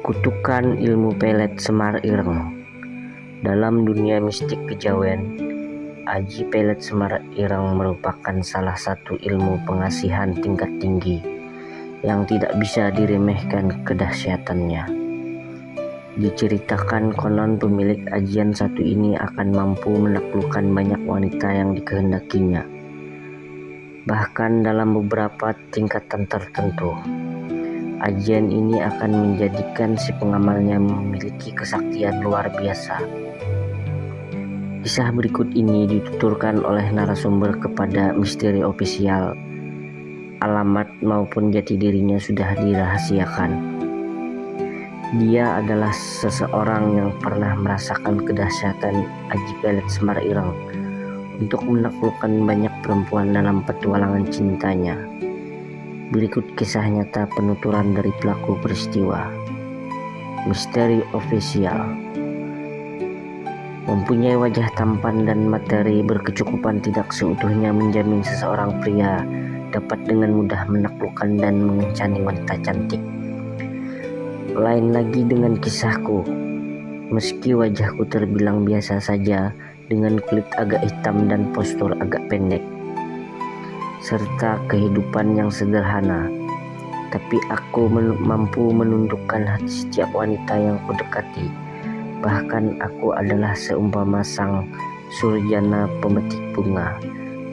Kutukan ilmu pelet Semar Ireng. Dalam dunia mistik kejawen, Aji Pelet Semar Ireng merupakan salah satu ilmu pengasihan tingkat tinggi yang tidak bisa diremehkan kedahsyatannya. Diceritakan konon pemilik ajian satu ini akan mampu menaklukkan banyak wanita yang dikehendakinya, bahkan dalam beberapa tingkatan tertentu. Ajian ini akan menjadikan si pengamalnya memiliki kesaktian luar biasa. Kisah berikut ini dituturkan oleh narasumber kepada misteri ofisial. Alamat maupun jati dirinya sudah dirahasiakan. Dia adalah seseorang yang pernah merasakan kedahsyatan Aji Pelet Semar Ireng untuk menaklukkan banyak perempuan dalam petualangan cintanya. Berikut kisah nyata penuturan dari pelaku peristiwa. Misteri ofisial. Mempunyai wajah tampan dan materi berkecukupan tidak seutuhnya menjamin seseorang pria dapat dengan mudah menaklukkan dan mengencani wanita cantik. Lain lagi dengan kisahku. Meski wajahku terbilang biasa saja dengan kulit agak hitam dan postur agak pendek, serta kehidupan yang sederhana, tapi aku mampu menundukkan hati setiap wanita yang kudekati. Bahkan aku adalah seumpama sang surjana pemetik bunga.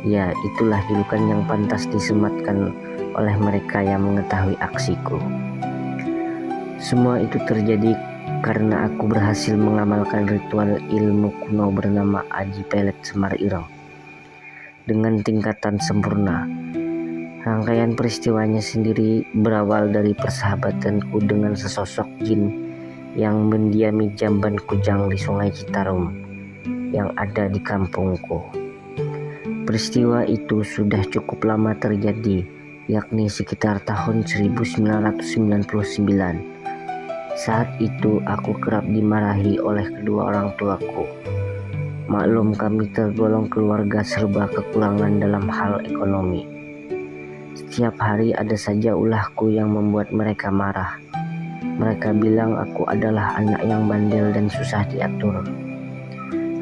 Ya, itulah julukan yang pantas disematkan oleh mereka yang mengetahui aksiku. Semua itu terjadi karena aku berhasil mengamalkan ritual ilmu kuno bernama Aji Pelet Semar Ireng dengan tingkatan sempurna. Rangkaian peristiwanya sendiri berawal dari persahabatanku dengan sesosok jin yang mendiami jamban kujang di Sungai Citarum yang ada di kampungku. Peristiwa itu sudah cukup lama terjadi, yakni sekitar tahun 1999. Saat itu aku kerap dimarahi oleh kedua orang tuaku. Maklum, kami tergolong keluarga serba kekurangan dalam hal ekonomi. Setiap hari ada saja ulahku yang membuat mereka marah. Mereka bilang aku adalah anak yang bandel dan susah diatur.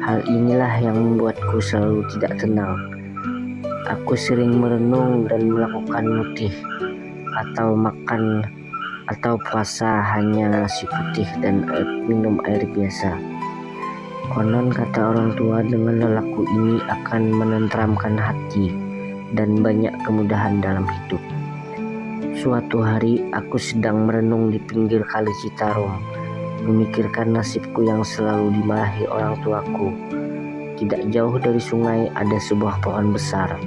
Hal inilah yang membuatku selalu tidak tenang. Aku sering merenung dan melakukan mutih atau makan atau puasa hanya nasi putih dan minum air biasa. Konon kata orang tua dengan lelaku ini akan menenteramkan hati dan banyak kemudahan dalam hidup. Suatu hari aku sedang merenung di pinggir kali Citarum, memikirkan nasibku yang selalu dimarahi orang tuaku. Tidak jauh dari sungai ada sebuah pohon besar.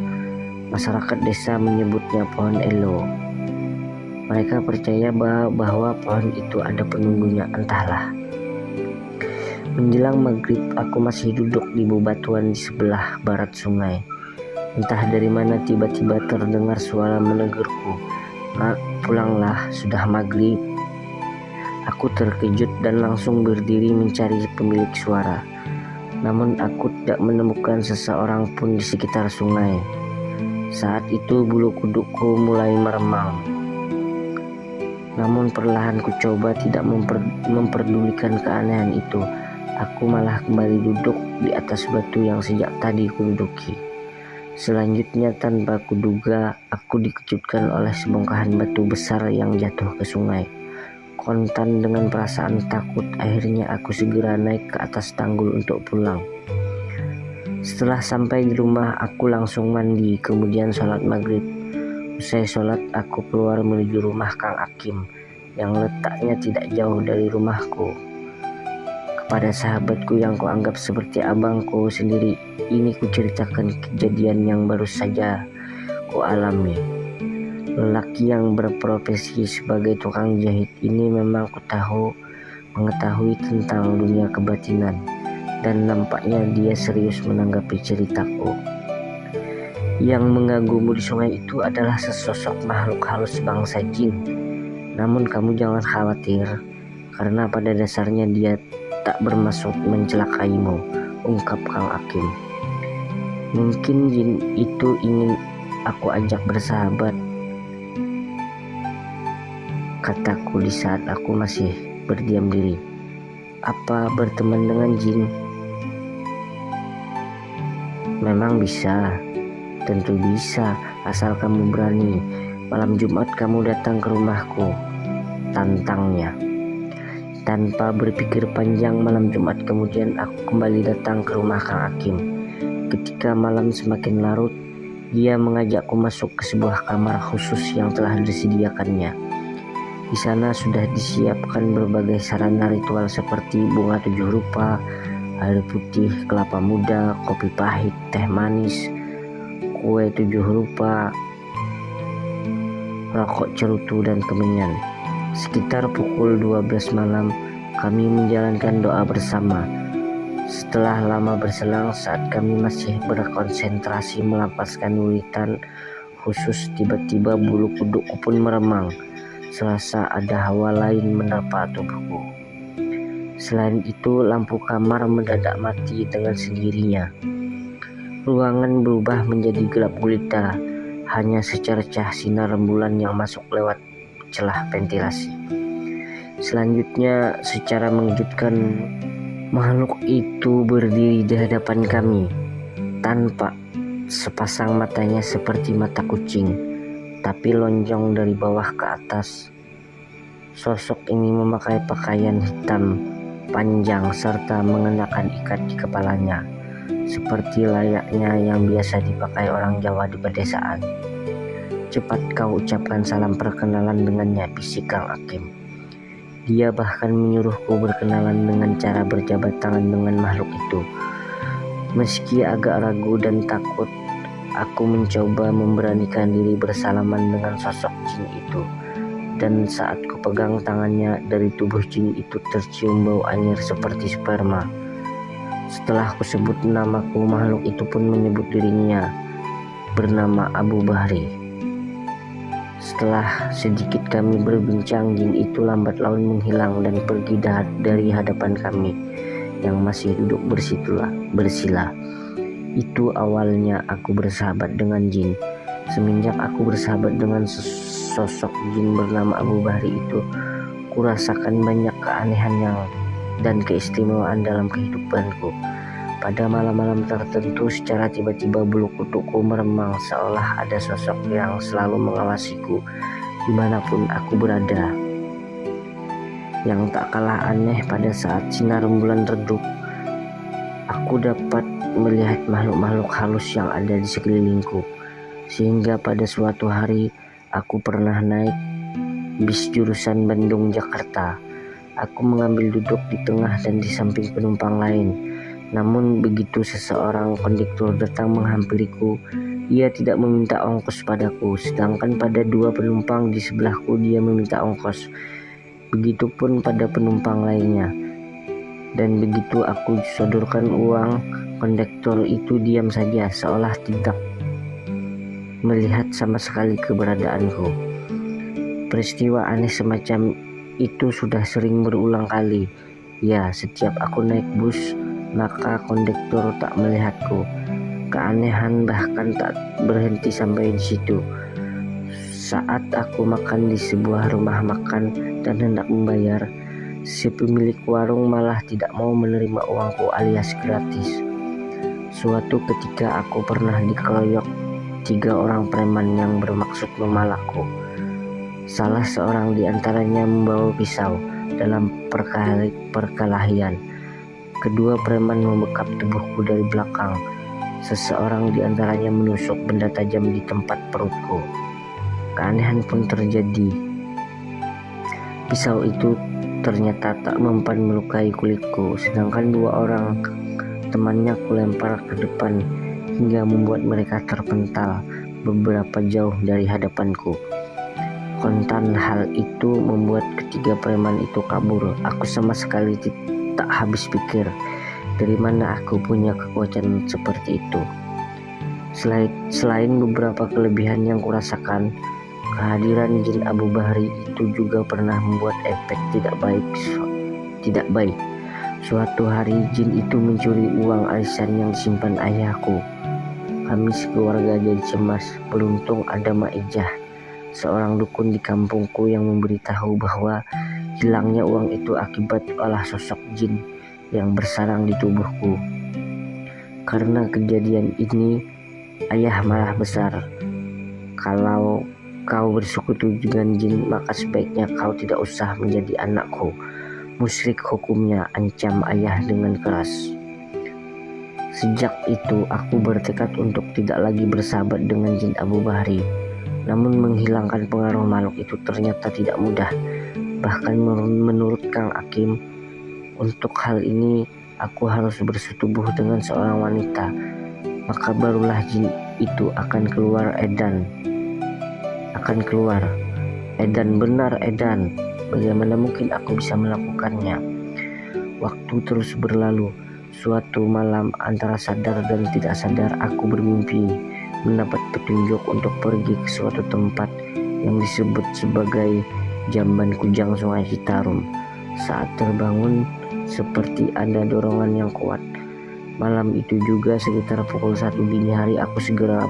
Masyarakat desa menyebutnya pohon elo. Mereka percaya bahwa pohon itu ada penunggunya, entahlah. Menjelang maghrib, aku masih duduk di bebatuan di sebelah barat sungai. Entah dari mana tiba-tiba terdengar suara menegurku, "Nak, pulanglah, sudah maghrib." Aku terkejut dan langsung berdiri mencari pemilik suara. Namun aku tidak menemukan seseorang pun di sekitar sungai. Saat itu bulu kudukku mulai meremang. Namun perlahan ku coba tidak memperdulikan keanehan itu. Aku malah kembali duduk di atas batu yang sejak tadi kududuki. Selanjutnya tanpa kuduga aku dikejutkan oleh sebongkahan batu besar yang jatuh ke sungai. Kontan dengan perasaan takut, akhirnya aku segera naik ke atas tanggul untuk pulang. Setelah sampai di rumah, aku langsung mandi, kemudian sholat maghrib. Usai sholat, aku keluar menuju rumah Kang Akim yang letaknya tidak jauh dari rumahku. Kepada sahabatku yang kuanggap seperti abangku sendiri, ini kuceritakan kejadian yang baru saja kualami. Lelaki yang berprofesi sebagai tukang jahit ini memang mengetahui tentang dunia kebatinan, dan nampaknya dia serius menanggapi ceritaku. Yang mengganggumu di sungai itu adalah sesosok makhluk halus bangsa jin. Namun kamu jangan khawatir, karena pada dasarnya dia tak bermaksud mencelakaimu, ungkap Kang Akim. Mungkin jin itu ingin aku ajak bersahabat, kataku di saat aku masih berdiam diri. Apa berteman dengan jin? Memang bisa, tentu bisa, asal kamu berani. Malam Jumat kamu datang ke rumahku, tantangnya. Tanpa berpikir panjang, malam Jumat kemudian aku kembali datang ke rumah Kang Hakim. Ketika malam semakin larut, dia mengajakku masuk ke sebuah kamar khusus yang telah disediakannya. Di sana sudah disiapkan berbagai sarana ritual seperti bunga 7 rupa, air putih, kelapa muda, kopi pahit, teh manis, kue 7 rupa, rokok cerutu, dan kemenyan. Sekitar pukul 12 malam, kami menjalankan doa bersama. Setelah lama berselang, saat kami masih berkonsentrasi melapaskan wiwitan khusus, tiba-tiba bulu kudukku pun meremang. Serasa ada hawa lain menerpa tubuhku. Selain itu, lampu kamar mendadak mati dengan sendirinya. Ruangan berubah menjadi gelap gulita, hanya secercah sinar rembulan yang masuk lewat celah ventilasi. Selanjutnya, secara mengejutkan, makhluk itu berdiri di hadapan kami. Tanpa sepasang matanya seperti mata kucing, tapi lonjong dari bawah ke atas. Sosok ini memakai pakaian hitam panjang serta mengenakan ikat di kepalanya, seperti layaknya yang biasa dipakai orang Jawa di pedesaan. Cepat kau ucapkan salam perkenalan dengannya, bisik Kang Hakim. Dia bahkan menyuruhku berkenalan dengan cara berjabat tangan dengan makhluk itu. Meski agak ragu dan takut, aku mencoba memberanikan diri bersalaman dengan sosok jin itu. Dan saat kupegang tangannya, dari tubuh jin itu tercium bau anyir seperti sperma. Setelah kusebut namaku, makhluk itu pun menyebut dirinya bernama Abu Bahri. Setelah sedikit kami berbincang, jin itu lambat laun menghilang dan pergi dari hadapan kami yang masih duduk bersila. Itu awalnya aku bersahabat dengan jin. Semenjak aku bersahabat dengan sosok jin bernama Abu Bahri itu, kurasakan banyak keanehan dan keistimewaan dalam kehidupanku. Pada malam-malam tertentu, secara tiba-tiba bulu kudukku meremang seolah ada sosok yang selalu mengawasiku dimanapun aku berada. Yang tak kalah aneh, pada saat sinar rembulan redup, aku dapat melihat makhluk-makhluk halus yang ada di sekelilingku. Sehingga pada suatu hari, aku pernah naik bis jurusan Bandung Jakarta. Aku mengambil duduk di tengah dan di samping penumpang lain. Namun begitu seseorang kondektur datang menghampiriku, ia tidak meminta ongkos padaku, sedangkan pada 2 penumpang di sebelahku dia meminta ongkos. Begitupun pada penumpang lainnya. Dan begitu aku sodorkan uang, kondektur itu diam saja seolah tidak melihat sama sekali keberadaanku. Peristiwa aneh semacam itu sudah sering berulang kali. Ya, setiap aku naik bus, maka kondektur tak melihatku. Keanehan bahkan tak berhenti sampai di situ. Saat aku makan di sebuah rumah makan dan hendak membayar, si pemilik warung malah tidak mau menerima uangku alias gratis. Suatu ketika aku pernah dikeroyok 3 orang preman yang bermaksud memalakku. Salah seorang di antaranya membawa pisau dalam perkelahian. Kedua preman membekap tubuhku dari belakang. Seseorang di antaranya menusuk benda tajam di tempat perutku. Keanehan pun terjadi. Pisau itu ternyata tak mempan melukai kulitku, sedangkan 2 orang temannya kulempar ke depan hingga membuat mereka terpental beberapa jauh dari hadapanku. Kontan hal itu membuat ketiga preman itu kabur. Aku sama sekali tak habis pikir, dari mana aku punya kekuatan seperti itu. Selain beberapa kelebihan yang kurasakan, kehadiran jin Abu Bahri itu juga pernah membuat efek tidak baik. Suatu hari jin itu mencuri uang arisan yang disimpan ayahku. Kami sekeluarga jadi cemas. Beruntung ada Maijah, seorang dukun di kampungku, yang memberitahu bahwa Hilangnya uang itu akibat olah sosok jin yang bersarang di tubuhku. Karena kejadian ini, ayah marah besar. Kalau kau bersekutu dengan jin, maka sebaiknya kau tidak usah menjadi anakku. Musyrik hukumnya, ancam ayah dengan keras. Sejak itu aku bertekad untuk tidak lagi bersahabat dengan jin Abu Bahri. Namun menghilangkan pengaruh makhluk itu ternyata tidak mudah. Bahkan menurut Kang Akim, untuk hal ini aku harus bersetubuh dengan seorang wanita. Maka barulah jin itu akan keluar edan. Edan, benar edan. Bagaimana mungkin aku bisa melakukannya? Waktu terus berlalu. Suatu malam antara sadar dan tidak sadar aku bermimpi mendapat petunjuk untuk pergi ke suatu tempat yang disebut sebagai Jamban Kujang Sungai Citarum. Saat terbangun seperti ada dorongan yang kuat. Malam itu juga sekitar pukul 1 dini hari aku segera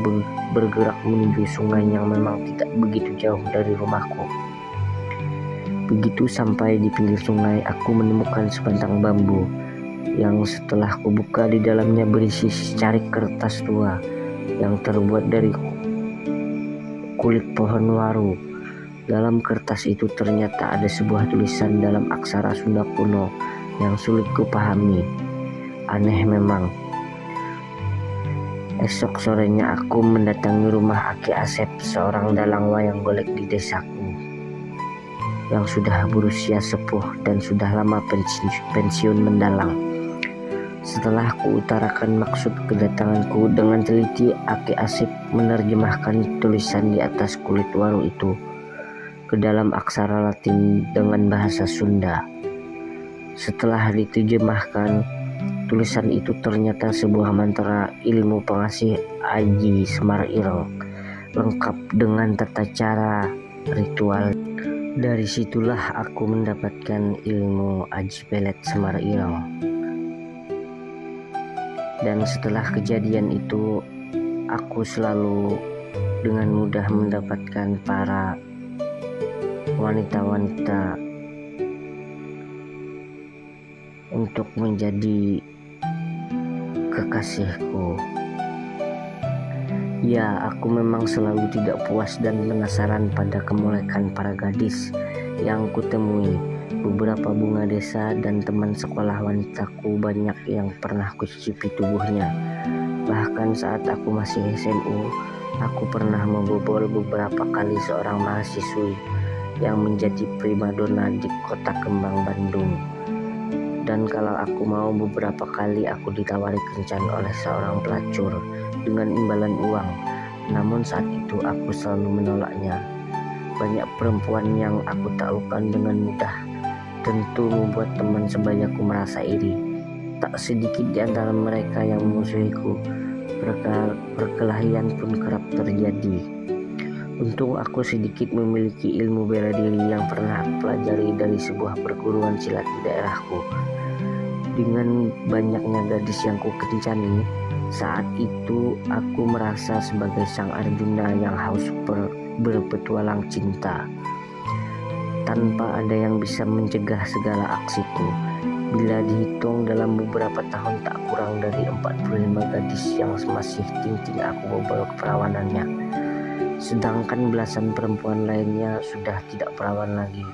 bergerak menuju sungai yang memang tidak begitu jauh dari rumahku. Begitu sampai di pinggir sungai, aku menemukan sebatang bambu yang setelah kubuka di dalamnya berisi secarik kertas tua yang terbuat dari kulit pohon waru. Dalam kertas itu ternyata ada sebuah tulisan dalam aksara Sunda kuno yang sulit kupahami. Aneh memang. Esok sorenya aku mendatangi rumah Aki Asep, seorang dalang wayang golek di desaku yang sudah berusia sepuh dan sudah lama pensiun mendalang. Setelah kuutarakan maksud kedatanganku dengan teliti, Aki Asep menerjemahkan tulisan di atas kulit waru itu ke dalam aksara Latin dengan bahasa Sunda. Setelah diterjemahkan, tulisan itu ternyata sebuah mantra ilmu pengasih Aji Semar Ireng, lengkap dengan tata cara ritual. Dari situlah aku mendapatkan ilmu Aji Pelet Semar Ireng. Dan setelah kejadian itu, aku selalu dengan mudah mendapatkan para wanita-wanita untuk menjadi kekasihku. Ya, aku memang selalu tidak puas dan penasaran pada kemolekan para gadis yang kutemui. Beberapa bunga desa dan teman sekolah wanitaku banyak yang pernah kucicipi tubuhnya. Bahkan saat aku masih SMU, aku pernah membobol beberapa kali seorang mahasiswi yang menjadi primadona di Kota Kembang, Bandung. Dan kalau aku mau, beberapa kali aku ditawari kencan oleh seorang pelacur dengan imbalan uang. Namun saat itu aku selalu menolaknya. Banyak perempuan yang aku taklukkan dengan mudah tentu membuat teman sebayaku merasa iri. Tak sedikit di antara mereka yang memusuhiku. Perkelahian pun kerap terjadi. Untung aku sedikit memiliki ilmu bela diri yang pernah aku pelajari dari sebuah perguruan silat di daerahku. Dengan banyaknya gadis yang kukencani, saat itu aku merasa sebagai sang Arjuna yang haus berpetualang cinta. Tanpa ada yang bisa mencegah segala aksiku. Bila dihitung dalam beberapa tahun tak kurang dari 45 gadis yang masih ting-ting aku bobol keperawanannya. Sedangkan belasan perempuan lainnya sudah tidak perawan lagi.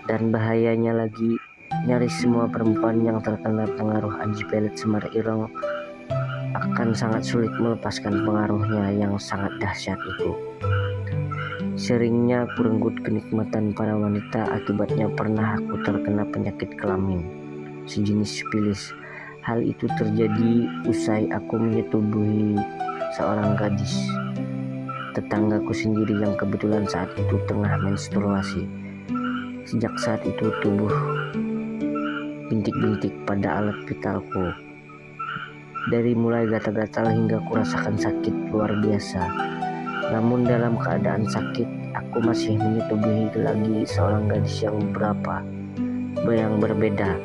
Dan bahayanya lagi, nyaris semua perempuan yang terkena pengaruh Aji Pelet Semar Ireng akan sangat sulit melepaskan pengaruhnya yang sangat dahsyat itu. Seringnya aku renggut kenikmatan para wanita, akibatnya pernah aku terkena penyakit kelamin, sejenis sifilis. Hal itu terjadi usai aku menyetubuhi seorang gadis tetanggaku sendiri yang kebetulan saat itu tengah menstruasi. Sejak saat itu tubuh bintik-bintik pada alat vitalku. Dari mulai gatal-gatal hingga kurasakan sakit luar biasa. Namun dalam keadaan sakit, aku masih menyetubuhi lagi seorang gadis yang berbeda.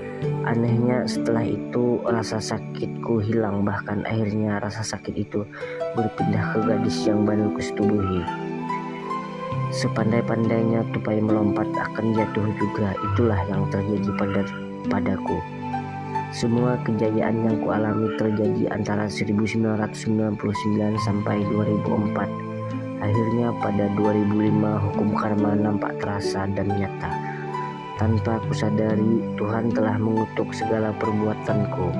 Anehnya setelah itu rasa sakitku hilang, bahkan akhirnya rasa sakit itu berpindah ke gadis yang baru kusetubuhi. Sepandai-pandainya tupai melompat akan jatuh juga. Itulah yang terjadi padaku. Semua kejayaan yang kualami terjadi antara 1999 sampai 2004. Akhirnya pada 2005 hukum karma nampak terasa dan nyata. Tanpa kusadari, Tuhan telah mengutuk segala perbuatanku.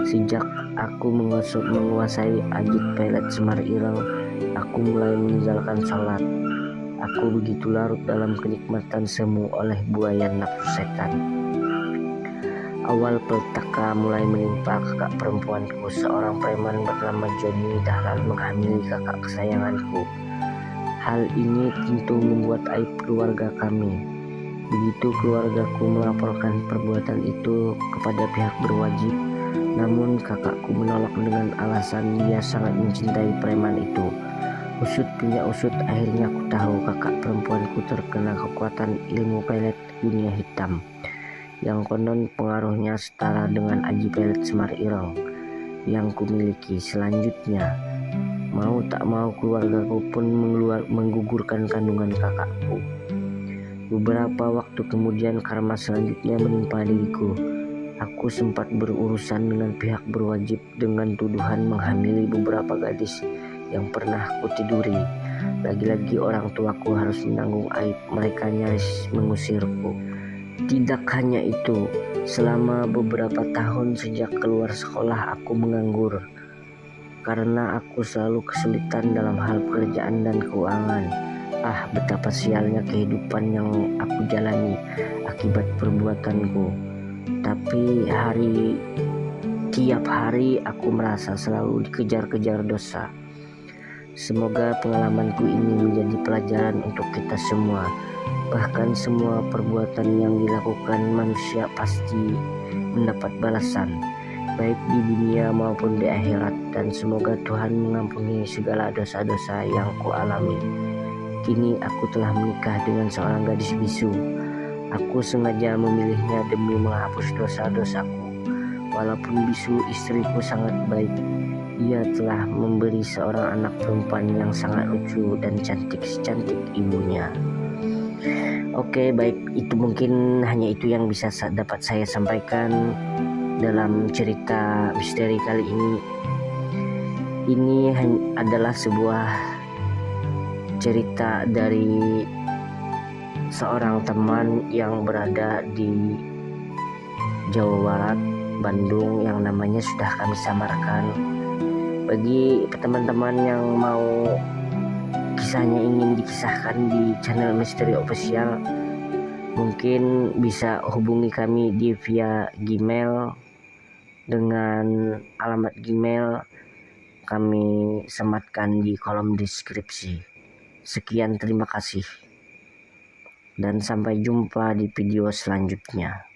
Sejak aku menguasai Ajit Pelet Semar Ireng, aku mulai meninggalkan salat. Aku begitu larut dalam kenikmatan semu oleh buaya nafsu setan. Awal petaka mulai menimpa kakak perempuanku. Seorang preman bernama Johnny dahlan menghamili kakak kesayanganku. Hal ini tentu membuat aib keluarga kami. Begitu keluargaku melaporkan perbuatan itu kepada pihak berwajib, namun kakakku menolak dengan alasan dia sangat mencintai preman itu. Usut punya usut, akhirnya aku tahu kakak perempuanku terkena kekuatan ilmu pelet dunia hitam, yang konon pengaruhnya setara dengan Aji Pelet Semar Ireng yang kumiliki. Selanjutnya, mau tak mau keluargaku pun menggugurkan kandungan kakakku. Beberapa waktu kemudian karma selanjutnya menimpa diriku. Aku sempat berurusan dengan pihak berwajib dengan tuduhan menghamili beberapa gadis yang pernah kutiduri. Lagi-lagi orang tuaku harus menanggung aib, mereka nyaris mengusirku. Tidak hanya itu, selama beberapa tahun sejak keluar sekolah aku menganggur karena aku selalu kesulitan dalam hal pekerjaan dan keuangan. Betapa sialnya kehidupan yang aku jalani akibat perbuatanku. Tapi tiap hari aku merasa selalu dikejar-kejar dosa. Semoga pengalamanku ini menjadi pelajaran untuk kita semua. Bahkan semua perbuatan yang dilakukan manusia pasti mendapat balasan, baik di dunia maupun di akhirat. Dan semoga Tuhan mengampuni segala dosa-dosa yang kualami. Kini aku telah menikah dengan seorang gadis bisu. Aku sengaja memilihnya demi menghapus dosa-dosaku. Walaupun bisu, istriku sangat baik. Ia telah memberi seorang anak perempuan yang sangat lucu dan cantik secantik ibunya. Oke, baik, itu mungkin hanya itu yang bisa dapat saya sampaikan dalam cerita misteri kali ini. Ini adalah sebuah cerita dari seorang teman yang berada di Jawa Barat, Bandung, yang namanya sudah kami samarkan. Bagi teman-teman yang mau kisahnya ingin dikisahkan di channel Misteri Official, mungkin bisa hubungi kami via Gmail dengan alamat Gmail kami sematkan di kolom deskripsi. Sekian, terima kasih, dan sampai jumpa di video selanjutnya.